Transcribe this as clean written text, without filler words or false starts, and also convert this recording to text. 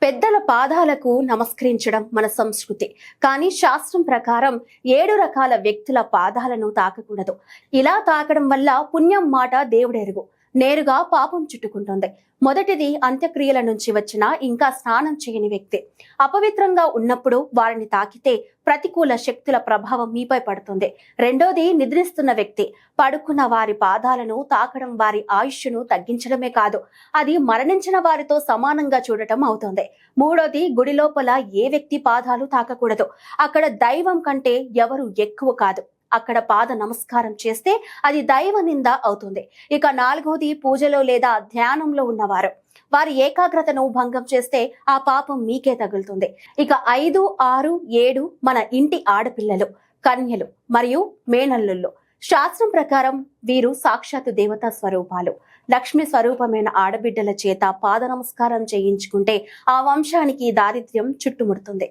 పెద్దల పాదాలకు నమస్కరించడం మన సంస్కృతి. కానీ శాస్త్రం ప్రకారం 7 రకాల వ్యక్తుల పాదాలను తాకకూడదు. ఇలా తాకడం వల్ల పుణ్యం మాట దేవుడెరుగు, నేరుగా పాపం చుట్టుకుంటుంది. మొదటిది అంత్యక్రియల నుంచి వచ్చిన ఇంకా స్నానం చేయని వ్యక్తి. అపవిత్రంగా ఉన్నప్పుడు వారిని తాకితే ప్రతికూల శక్తుల ప్రభావం మీపై పడుతుంది. రెండోది నిద్రిస్తున్న వ్యక్తి. పడుకున్న వారి పాదాలను తాకడం వారి ఆయుష్ను తగ్గించడమే కాదు, అది మరణించిన వారితో సమానంగా చూడటం అవుతుంది. మూడోది గుడి లోపల ఏ వ్యక్తి పాదాలు తాకకూడదు. అక్కడ దైవం కంటే ఎవరు ఎక్కువ కాదు. అక్కడ పాద నమస్కారం చేస్తే అది దైవ నింద అవుతుంది. ఇక నాలుగోది పూజలో లేదా ధ్యానంలో ఉన్నవారు. వారి ఏకాగ్రతను భంగం చేస్తే ఆ పాపం మీకే తగులుతుంది. ఇక 5, 6, 7 మన ఇంటి ఆడపిల్లలు, కన్యలు మరియు మేనల్లుళ్ళు. శాస్త్రం ప్రకారం వీరు సాక్షాత్తు దేవతా స్వరూపాలు. లక్ష్మి స్వరూపమైన ఆడబిడ్డల చేత పాద నమస్కారం చేయించుకుంటే ఆ వంశానికి దారిద్ర్యం చుట్టుముడుతుంది.